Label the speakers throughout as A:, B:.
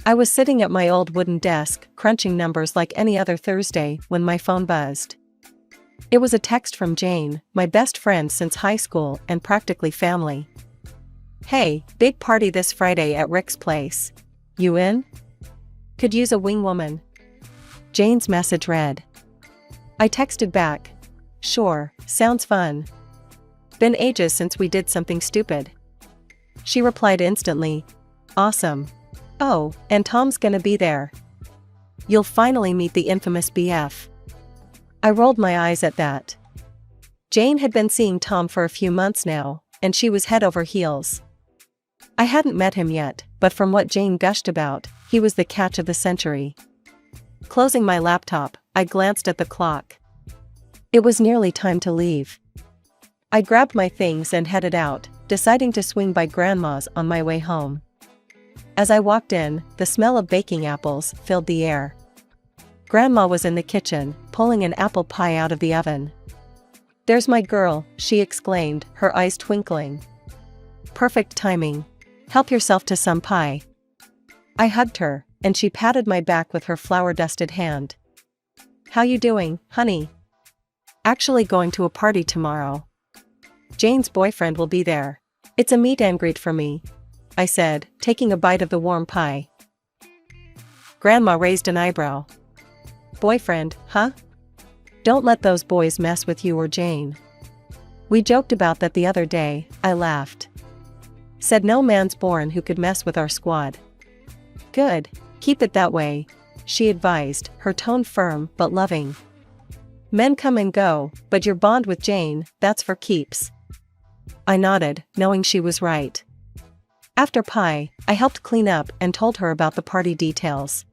A: I was sitting at my old wooden desk, crunching numbers like any other Thursday, when my phone buzzed. It was a text from Jane, my best friend since high school and practically family. "Hey, big party this Friday at Rick's place. You in? Could use a wing woman." Jane's message read. I texted back. "Sure, sounds fun. Been ages since we did something stupid." She replied instantly. "Awesome. Oh, and Tom's gonna be there. You'll finally meet the infamous BF." I rolled my eyes at that. Jane had been seeing Tom for a few months now, and she was head over heels. I hadn't met him yet, but from what Jane gushed about, he was the catch of the century. Closing my laptop, I glanced at the clock. It was nearly time to leave. I grabbed my things and headed out, deciding to swing by Grandma's on my way home. As I walked in, the smell of baking apples filled the air. Grandma was in the kitchen, pulling an apple pie out of the oven. "There's my girl," she exclaimed, her eyes twinkling. "Perfect timing. Help yourself to some pie." I hugged her, and she patted my back with her flour-dusted hand. "How you doing, honey?" "Actually going to a party tomorrow. Jane's boyfriend will be there. It's a meet and greet for me," I said, taking a bite of the warm pie. Grandma raised an eyebrow. "Boyfriend, huh? Don't let those boys mess with you or Jane." "We joked about that the other day," I laughed. "Said no man's born who could mess with our squad." "Good, keep it that way," she advised, her tone firm but loving. "Men come and go, but your bond with Jane, that's for keeps." I nodded, knowing she was right. After pie, I helped clean up and told her about the party details.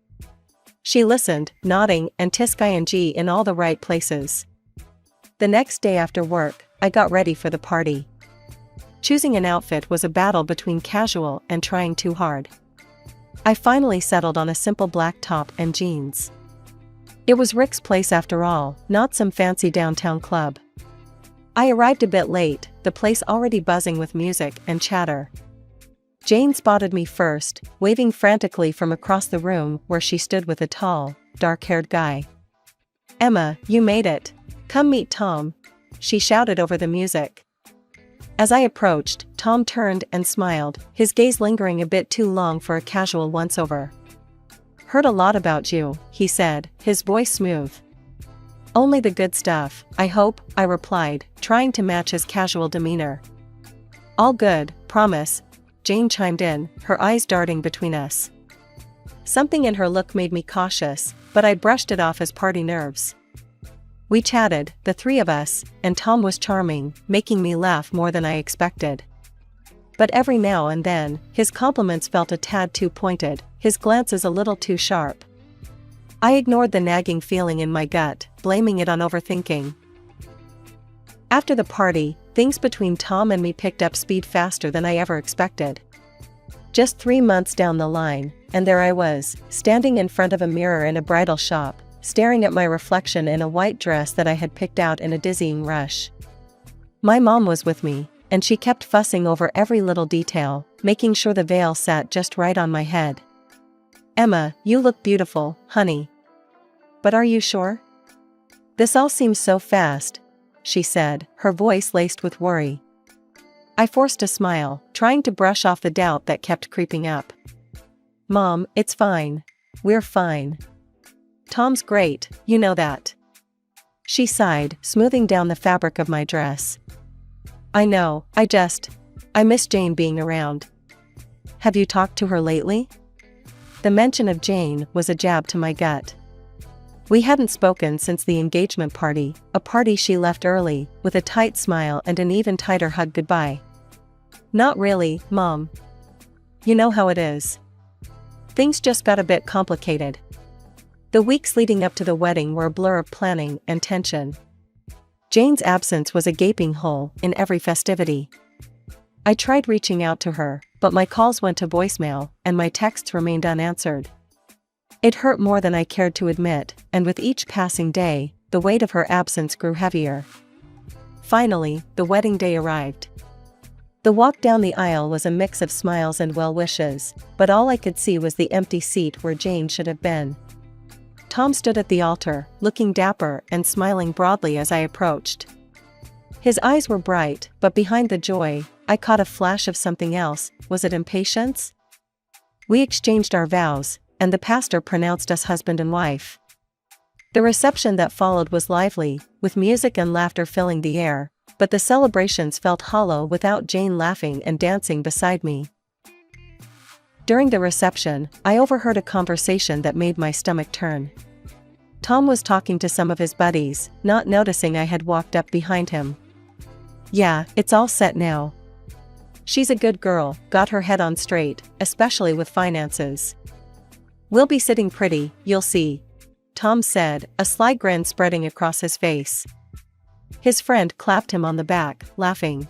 A: She listened, nodding and ing in all the right places. The next day after work, I got ready for the party. Choosing an outfit was a battle between casual and trying too hard. I finally settled on a simple black top and jeans. It was Rick's place after all, not some fancy downtown club. I arrived a bit late, the place already buzzing with music and chatter. Jane spotted me first, waving frantically from across the room where she stood with a tall, dark-haired guy. "Emma, you made it. Come meet Tom," she shouted over the music. As I approached, Tom turned and smiled, his gaze lingering a bit too long for a casual once-over. "Heard a lot about you," he said, his voice smooth. "Only the good stuff, I hope," I replied, trying to match his casual demeanor. "All good, promise," Jane chimed in, her eyes darting between us. Something in her look made me cautious, but I brushed it off as party nerves. We chatted, the three of us, and Tom was charming, making me laugh more than I expected. But every now and then, his compliments felt a tad too pointed, his glances a little too sharp. I ignored the nagging feeling in my gut, blaming it on overthinking. After the party, things between Tom and me picked up speed faster than I ever expected. Just 3 months down the line, and there I was, standing in front of a mirror in a bridal shop, staring at my reflection in a white dress that I had picked out in a dizzying rush. My mom was with me, and she kept fussing over every little detail, making sure the veil sat just right on my head. "Emma, you look beautiful, honey. But are you sure? This all seems so fast," she said, her voice laced with worry. I forced a smile, trying to brush off the doubt that kept creeping up. "Mom, it's fine. We're fine. Tom's great, you know that." She sighed, smoothing down the fabric of my dress. "I know, I miss Jane being around." "Have you talked to her lately?" The mention of Jane was a jab to my gut. We hadn't spoken since the engagement party, a party she left early, with a tight smile and an even tighter hug goodbye. "Not really, Mom. You know how it is. Things just got a bit complicated." The weeks leading up to the wedding were a blur of planning and tension. Jane's absence was a gaping hole in every festivity. I tried reaching out to her, but my calls went to voicemail, and my texts remained unanswered. It hurt more than I cared to admit, and with each passing day, the weight of her absence grew heavier. Finally, the wedding day arrived. The walk down the aisle was a mix of smiles and well wishes, but all I could see was the empty seat where Jane should have been. Tom stood at the altar, looking dapper and smiling broadly as I approached. His eyes were bright, but behind the joy, I caught a flash of something else. Was it impatience? We exchanged our vows, and the pastor pronounced us husband and wife. The reception that followed was lively, with music and laughter filling the air, but the celebrations felt hollow without Jane laughing and dancing beside me. During the reception, I overheard a conversation that made my stomach turn. Tom was talking to some of his buddies, not noticing I had walked up behind him. "Yeah, it's all set now. She's a good girl, got her head on straight, especially with finances. We'll be sitting pretty, you'll see," Tom said, a sly grin spreading across his face. His friend clapped him on the back, laughing.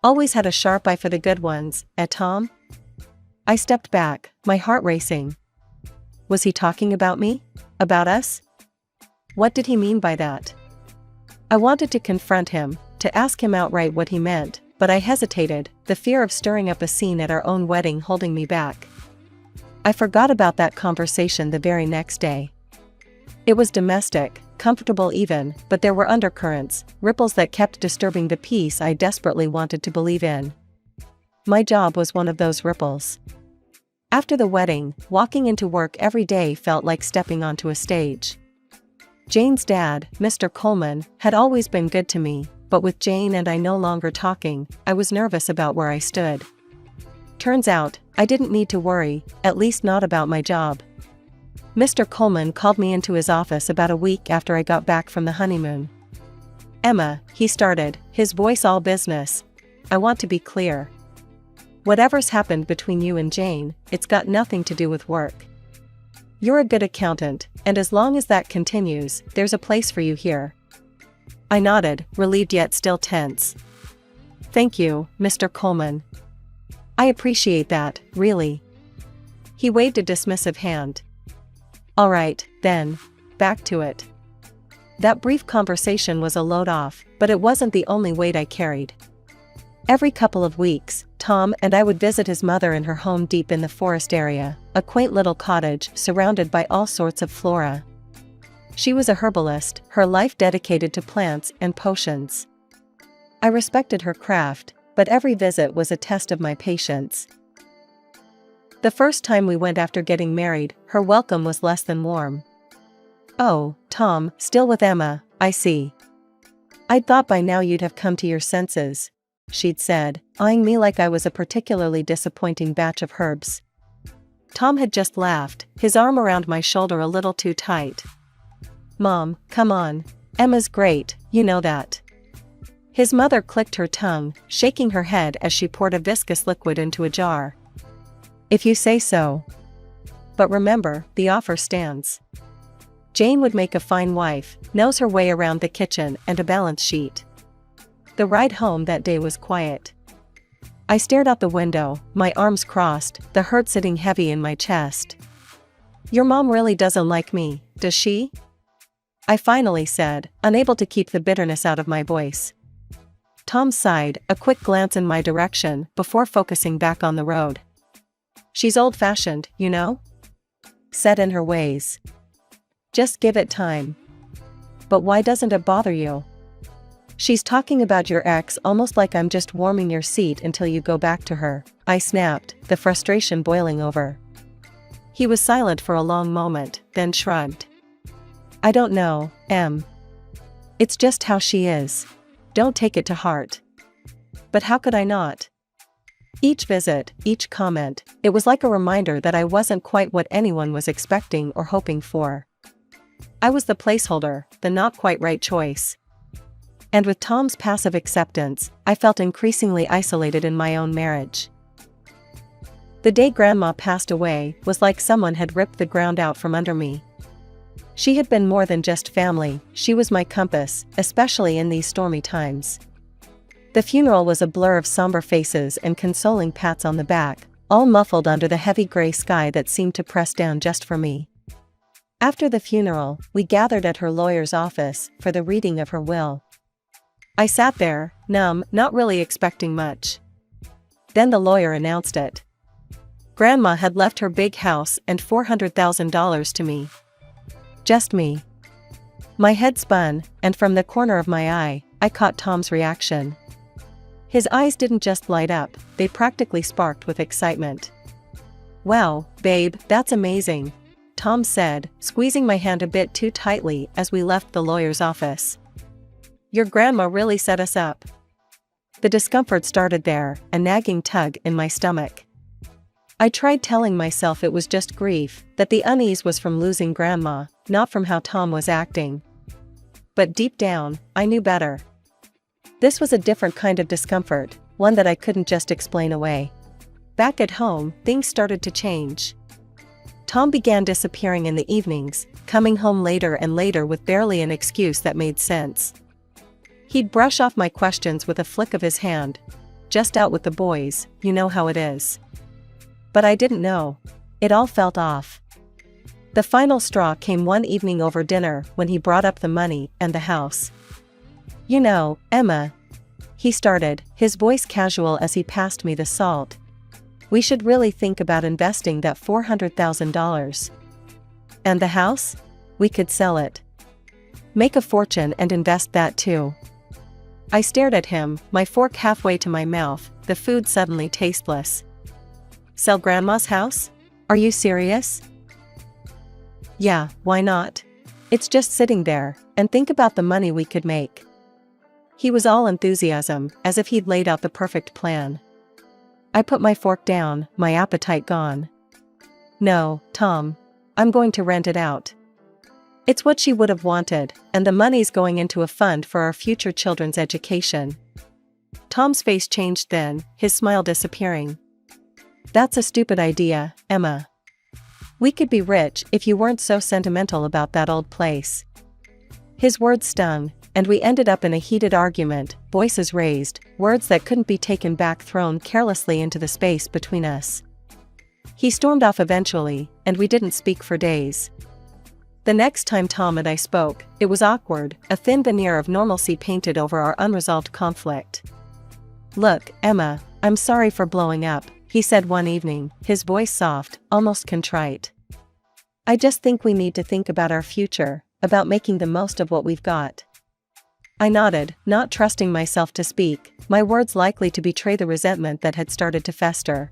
A: "Always had a sharp eye for the good ones, eh, Tom?" I stepped back, my heart racing. Was he talking about me? About us? What did he mean by that? I wanted to confront him, to ask him outright what he meant, but I hesitated, the fear of stirring up a scene at our own wedding holding me back. I forgot about that conversation the very next day. It was domestic, comfortable even, but there were undercurrents, ripples that kept disturbing the peace I desperately wanted to believe in. My job was one of those ripples. After the wedding, walking into work every day felt like stepping onto a stage. Jane's dad, Mr. Coleman, had always been good to me, but with Jane and I no longer talking, I was nervous about where I stood. Turns out, I didn't need to worry, at least not about my job. Mr. Coleman called me into his office about a week after I got back from the honeymoon. "Emma," he started, his voice all business, "I want to be clear. Whatever's happened between you and Jane, it's got nothing to do with work. You're a good accountant, and as long as that continues, there's a place for you here." I nodded, relieved yet still tense. "Thank you, Mr. Coleman. I appreciate that, really." He waved a dismissive hand. "All right, then. Back to it." That brief conversation was a load off, but it wasn't the only weight I carried. Every couple of weeks, Tom and I would visit his mother in her home deep in the forest area, a quaint little cottage surrounded by all sorts of flora. She was a herbalist, her life dedicated to plants and potions. I respected her craft, but every visit was a test of my patience. The first time we went after getting married, her welcome was less than warm. "Oh, Tom, still with Emma, I see. I'd thought by now you'd have come to your senses," she'd said, eyeing me like I was a particularly disappointing batch of herbs. Tom had just laughed, his arm around my shoulder a little too tight. "Mom, come on. Emma's great, you know that." His mother clicked her tongue, shaking her head as she poured a viscous liquid into a jar. "If you say so. But remember, the offer stands. Jane would make a fine wife, knows her way around the kitchen and a balance sheet." The ride home that day was quiet. I stared out the window, my arms crossed, the hurt sitting heavy in my chest. "Your mom really doesn't like me, does she?" I finally said, unable to keep the bitterness out of my voice. Tom sighed, a quick glance in my direction, before focusing back on the road. "She's old-fashioned, you know? Set in her ways. Just give it time." "But why doesn't it bother you?" "She's talking about your ex almost like I'm just warming your seat until you go back to her," I snapped, the frustration boiling over. He was silent for a long moment, then shrugged. "I don't know, Em. It's just how she is. Don't take it to heart." But how could I not? Each visit, each comment, it was like a reminder that I wasn't quite what anyone was expecting or hoping for. I was the placeholder, the not quite right choice. And with Tom's passive acceptance, I felt increasingly isolated in my own marriage. The day Grandma passed away was like someone had ripped the ground out from under me. She had been more than just family, she was my compass, especially in these stormy times. The funeral was a blur of somber faces and consoling pats on the back, all muffled under the heavy gray sky that seemed to press down just for me. After the funeral, we gathered at her lawyer's office for the reading of her will. I sat there, numb, not really expecting much. Then the lawyer announced it. Grandma had left her big house and $400,000 to me. Just me. My head spun, and from the corner of my eye, I caught Tom's reaction. His eyes didn't just light up, they practically sparked with excitement. "Wow, babe, that's amazing," Tom said, squeezing my hand a bit too tightly as we left the lawyer's office. "Your grandma really set us up." The discomfort started there, a nagging tug in my stomach. I tried telling myself it was just grief, that the unease was from losing grandma, not from how Tom was acting. But deep down, I knew better. This was a different kind of discomfort, one that I couldn't just explain away. Back at home, things started to change. Tom began disappearing in the evenings, coming home later and later with barely an excuse that made sense. He'd brush off my questions with a flick of his hand. "Just out with the boys, you know how it is." But I didn't know. It all felt off. The final straw came one evening over dinner when he brought up the money and the house. "You know, Emma," he started, his voice casual as he passed me the salt. "We should really think about investing that $400,000. And the house? We could sell it. Make a fortune and invest that too." I stared at him, my fork halfway to my mouth, the food suddenly tasteless. "Sell Grandma's house? Are you serious?" "Yeah, why not? It's just sitting there, and think about the money we could make." He was all enthusiasm, as if he'd laid out the perfect plan. I put my fork down, my appetite gone. "No, Tom. I'm going to rent it out. It's what she would have wanted, and the money's going into a fund for our future children's education." Tom's face changed then, his smile disappearing. "That's a stupid idea, Emma. We could be rich if you weren't so sentimental about that old place." His words stung, and we ended up in a heated argument, voices raised, words that couldn't be taken back thrown carelessly into the space between us. He stormed off eventually, and we didn't speak for days. The next time Tom and I spoke, it was awkward, a thin veneer of normalcy painted over our unresolved conflict. "Look, Emma, I'm sorry for blowing up," he said one evening, his voice soft, almost contrite. "I just think we need to think about our future, about making the most of what we've got." I nodded, not trusting myself to speak, my words likely to betray the resentment that had started to fester.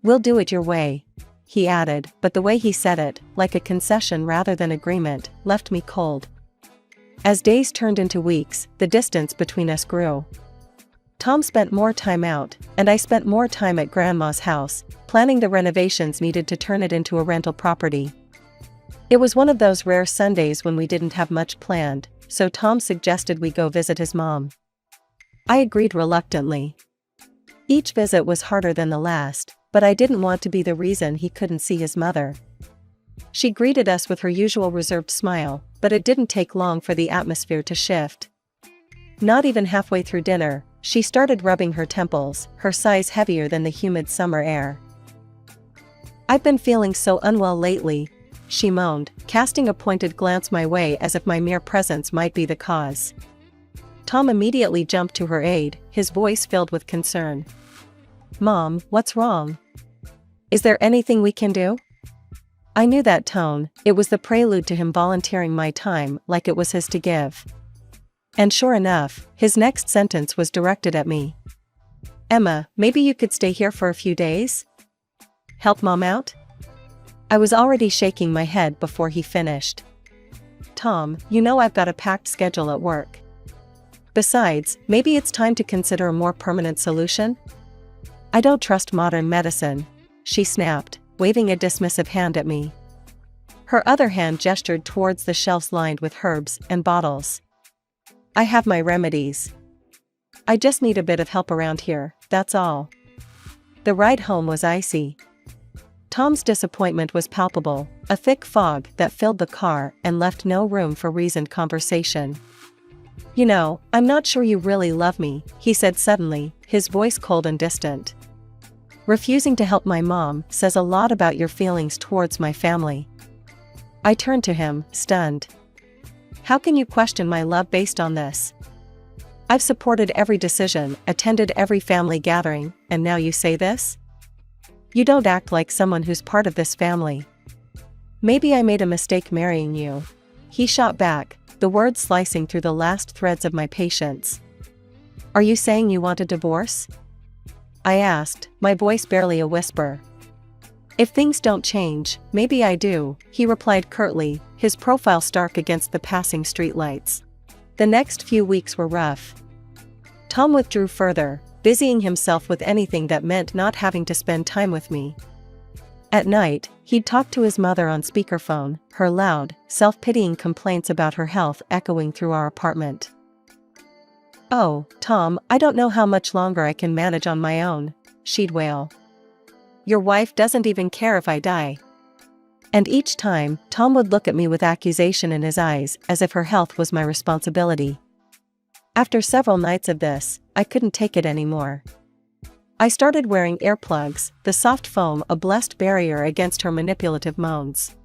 A: "We'll do it your way," he added, but the way he said it, like a concession rather than agreement, left me cold. As days turned into weeks, the distance between us grew. Tom spent more time out, and I spent more time at Grandma's house, planning the renovations needed to turn it into a rental property. It was one of those rare Sundays when we didn't have much planned, so Tom suggested we go visit his mom. I agreed reluctantly. Each visit was harder than the last, but I didn't want to be the reason he couldn't see his mother. She greeted us with her usual reserved smile, but it didn't take long for the atmosphere to shift. Not even halfway through dinner, she started rubbing her temples, her sighs heavier than the humid summer air. "I've been feeling so unwell lately," she moaned, casting a pointed glance my way as if my mere presence might be the cause. Tom immediately jumped to her aid, his voice filled with concern. "Mom, what's wrong? Is there anything we can do?" I knew that tone, it was the prelude to him volunteering my time like it was his to give. And sure enough, his next sentence was directed at me. "Emma, maybe you could stay here for a few days? Help Mom out?" I was already shaking my head before he finished. "Tom, you know I've got a packed schedule at work. Besides, maybe it's time to consider a more permanent solution?" "I don't trust modern medicine," she snapped, waving a dismissive hand at me. Her other hand gestured towards the shelves lined with herbs and bottles. "I have my remedies. I just need a bit of help around here, that's all." The ride home was icy. Tom's disappointment was palpable, a thick fog that filled the car and left no room for reasoned conversation. "You know, I'm not sure you really love me," he said suddenly, his voice cold and distant. "Refusing to help my mom says a lot about your feelings towards my family." I turned to him, stunned. "How can you question my love based on this?" I've supported every decision, attended every family gathering, and now you say this? You don't act like someone who's part of this family. Maybe I made a mistake marrying you. He shot back, the words slicing through the last threads of my patience. Are you saying you want a divorce? I asked, my voice barely a whisper. If things don't change, maybe I do, he replied curtly, his profile stark against the passing streetlights. The next few weeks were rough. Tom withdrew further, busying himself with anything that meant not having to spend time with me. At night, he'd talk to his mother on speakerphone, her loud, self-pitying complaints about her health echoing through our apartment. Oh, Tom, I don't know how much longer I can manage on my own, she'd wail. Your wife doesn't even care if I die. And each time, Tom would look at me with accusation in his eyes, as if her health was my responsibility. After several nights of this, I couldn't take it anymore. I started wearing earplugs, the soft foam a blessed barrier against her manipulative moans.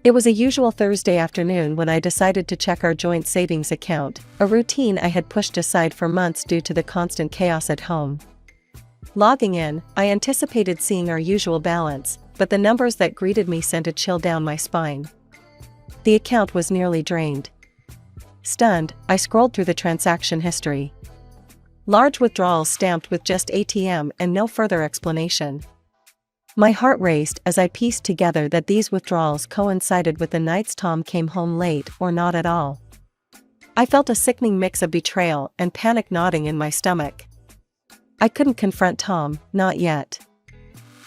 A: It was a usual Thursday afternoon when I decided to check our joint savings account, a routine I had pushed aside for months due to the constant chaos at home. Logging in, I anticipated seeing our usual balance, but the numbers that greeted me sent a chill down my spine. The account was nearly drained. Stunned, I scrolled through the transaction history. Large withdrawals stamped with just ATM and no further explanation. My heart raced as I pieced together that these withdrawals coincided with the nights Tom came home late or not at all. I felt a sickening mix of betrayal and panic gnawing in my stomach. I couldn't confront Tom, not yet.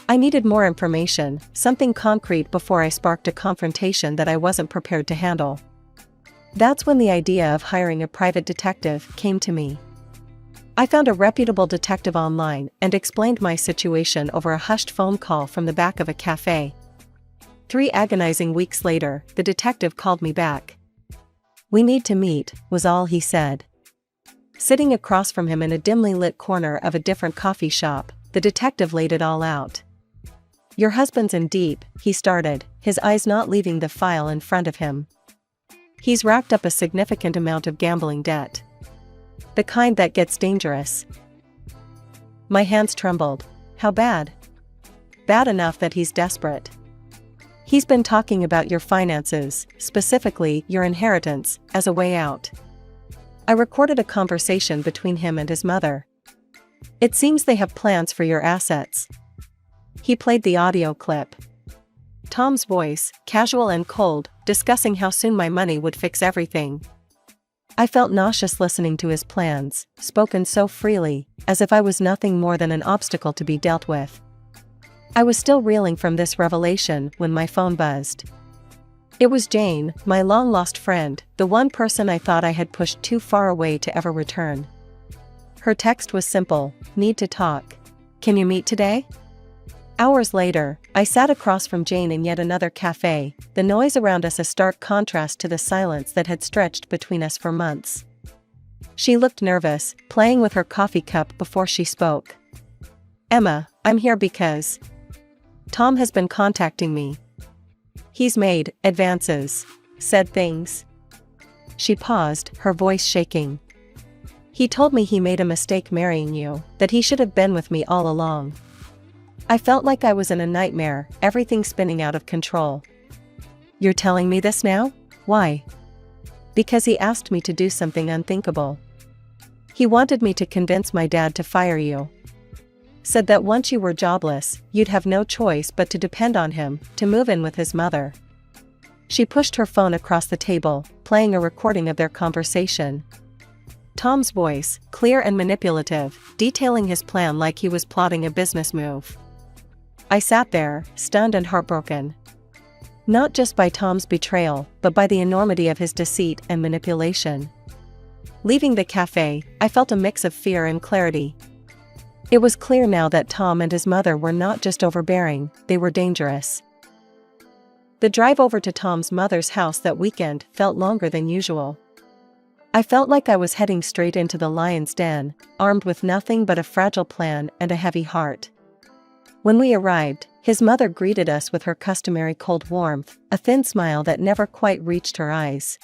A: I needed more information, something concrete before I sparked a confrontation that I wasn't prepared to handle. That's when the idea of hiring a private detective came to me. I found a reputable detective online and explained my situation over a hushed phone call from the back of a cafe. 3 agonizing weeks later, the detective called me back. We need to meet, was all he said. Sitting across from him in a dimly lit corner of a different coffee shop, the detective laid it all out. Your husband's in deep, he started, his eyes not leaving the file in front of him. He's racked up a significant amount of gambling debt. The kind that gets dangerous. My hands trembled. How bad? Bad enough that he's desperate. He's been talking about your finances, specifically your inheritance, as a way out. I recorded a conversation between him and his mother. It seems they have plans for your assets. He played the audio clip. Tom's voice, casual and cold, discussing how soon my money would fix everything. I felt nauseous listening to his plans, spoken so freely, as if I was nothing more than an obstacle to be dealt with. I was still reeling from this revelation when my phone buzzed. It was Jane, my long-lost friend, the one person I thought I had pushed too far away to ever return. Her text was simple, need to talk. Can you meet today? Hours later, I sat across from Jane in yet another cafe, the noise around us a stark contrast to the silence that had stretched between us for months. She looked nervous, playing with her coffee cup before she spoke. Emma, I'm here because Tom has been contacting me. He's made advances, said things. She paused, her voice shaking. He told me he made a mistake marrying you, that he should have been with me all along. I felt like I was in a nightmare, everything spinning out of control. You're telling me this now? Why? Because he asked me to do something unthinkable. He wanted me to convince my dad to fire you. Said that once you were jobless, you'd have no choice but to depend on him, to move in with his mother. She pushed her phone across the table, playing a recording of their conversation. Tom's voice, clear and manipulative, detailing his plan like he was plotting a business move. I sat there, stunned and heartbroken. Not just by Tom's betrayal, but by the enormity of his deceit and manipulation. Leaving the cafe, I felt a mix of fear and clarity. It was clear now that Tom and his mother were not just overbearing, they were dangerous. The drive over to Tom's mother's house that weekend felt longer than usual. I felt like I was heading straight into the lion's den, armed with nothing but a fragile plan and a heavy heart. When we arrived, his mother greeted us with her customary cold warmth, a thin smile that never quite reached her eyes.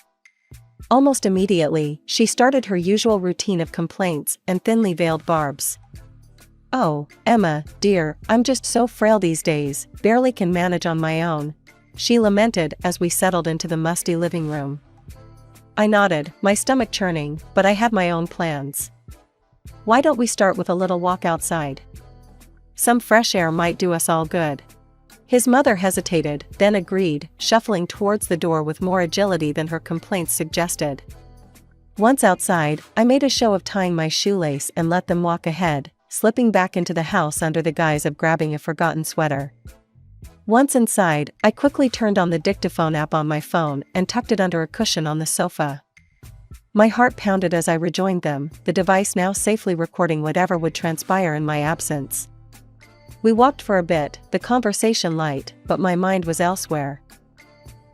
A: Almost immediately, she started her usual routine of complaints and thinly veiled barbs. "Oh, Emma, dear, I'm just so frail these days, barely can manage on my own," she lamented as we settled into the musty living room. I nodded, my stomach churning, but I had my own plans. "Why don't we start with a little walk outside? Some fresh air might do us all good." His mother hesitated, then agreed, shuffling towards the door with more agility than her complaints suggested. Once outside, I made a show of tying my shoelace and let them walk ahead, slipping back into the house under the guise of grabbing a forgotten sweater. Once inside, I quickly turned on the dictaphone app on my phone and tucked it under a cushion on the sofa. My heart pounded as I rejoined them, the device now safely recording whatever would transpire in my absence. We walked for a bit, the conversation light, but my mind was elsewhere.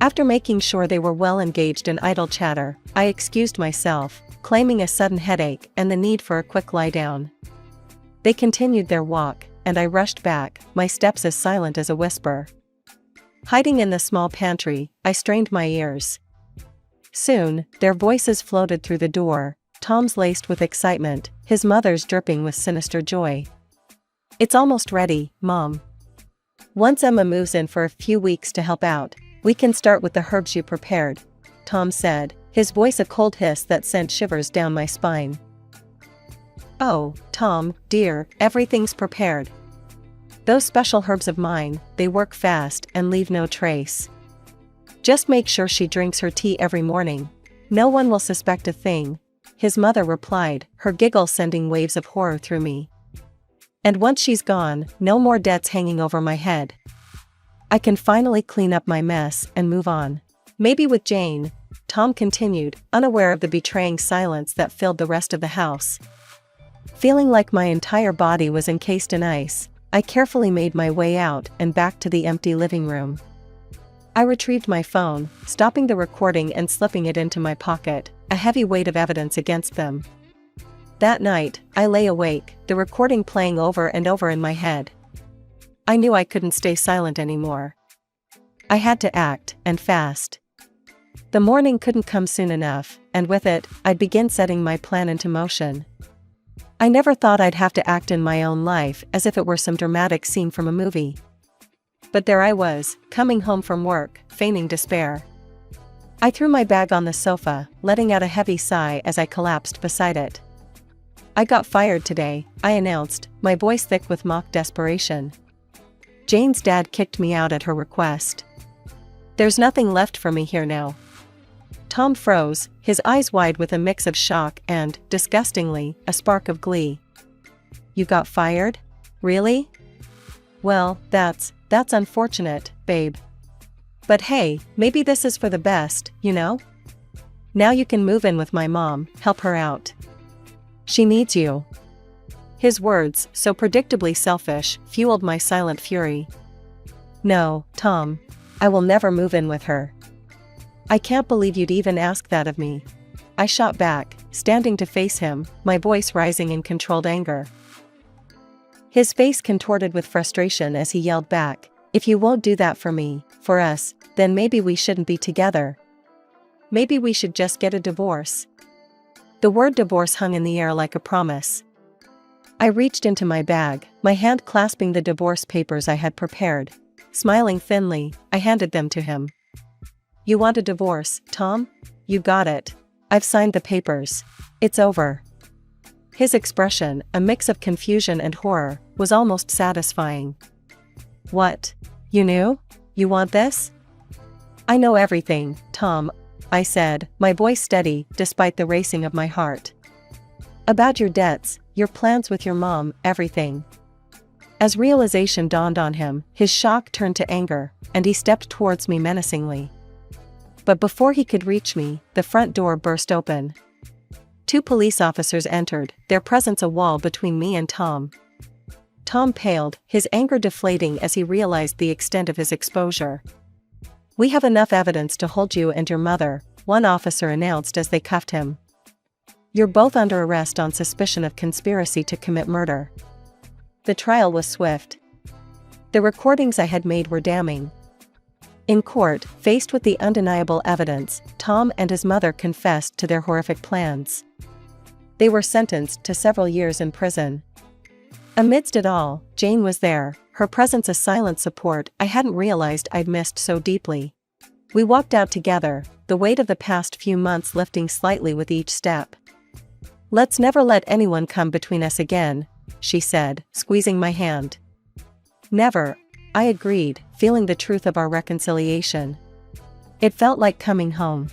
A: After making sure they were well engaged in idle chatter, I excused myself, claiming a sudden headache and the need for a quick lie down. They continued their walk, and I rushed back, my steps as silent as a whisper. Hiding in the small pantry, I strained my ears. Soon, their voices floated through the door, Tom's laced with excitement, his mother's dripping with sinister joy. "It's almost ready, Mom. Once Emma moves in for a few weeks to help out, we can start with the herbs you prepared," Tom said, his voice a cold hiss that sent shivers down my spine. "Oh, Tom, dear, everything's prepared. Those special herbs of mine, they work fast and leave no trace. Just make sure she drinks her tea every morning. No one will suspect a thing," his mother replied, her giggle sending waves of horror through me. "And once she's gone, no more debts hanging over my head. I can finally clean up my mess and move on. Maybe with Jane," Tom continued, unaware of the betraying silence that filled the rest of the house. Feeling like my entire body was encased in ice, I carefully made my way out and back to the empty living room. I retrieved my phone, stopping the recording and slipping it into my pocket, a heavy weight of evidence against them. That night, I lay awake, the recording playing over and over in my head. I knew I couldn't stay silent anymore. I had to act, and fast. The morning couldn't come soon enough, and with it, I'd begin setting my plan into motion. I never thought I'd have to act in my own life as if it were some dramatic scene from a movie. But there I was, coming home from work, feigning despair. I threw my bag on the sofa, letting out a heavy sigh as I collapsed beside it. "I got fired today," I announced, my voice thick with mock desperation. "Jane's dad kicked me out at her request. There's nothing left for me here now." Tom froze, his eyes wide with a mix of shock and, disgustingly, a spark of glee. "You got fired? Really? Well, that's unfortunate, babe. But hey, maybe this is for the best, you know? Now you can move in with my mom, help her out. She needs you." His words, so predictably selfish, fueled my silent fury. "No, Tom. I will never move in with her." "I can't believe you'd even ask that of me," I shot back, standing to face him, my voice rising in controlled anger. His face contorted with frustration as he yelled back, "If you won't do that for me, for us, then maybe we shouldn't be together. Maybe we should just get a divorce." The word divorce hung in the air like a promise. I reached into my bag, my hand clasping the divorce papers I had prepared. Smiling thinly, I handed them to him. "You want a divorce, Tom? You got it. I've signed the papers. It's over." His expression, a mix of confusion and horror, was almost satisfying. "What? You knew? You want this?" "I know everything, Tom," I said, my voice steady, despite the racing of my heart. "About your debts, your plans with your mom, everything." As realization dawned on him, his shock turned to anger, and he stepped towards me menacingly. But before he could reach me, the front door burst open. 2 police officers entered, their presence a wall between me and Tom. Tom paled, his anger deflating as he realized the extent of his exposure. "We have enough evidence to hold you and your mother," one officer announced as they cuffed him. "You're both under arrest on suspicion of conspiracy to commit murder." The trial was swift. The recordings I had made were damning. In court, faced with the undeniable evidence, Tom and his mother confessed to their horrific plans. They were sentenced to several years in prison. Amidst it all, Jane was there, her presence a silent support I hadn't realized I'd missed so deeply. We walked out together, the weight of the past few months lifting slightly with each step. "Let's never let anyone come between us again," she said, squeezing my hand. "Never," I agreed, feeling the truth of our reconciliation. It felt like coming home.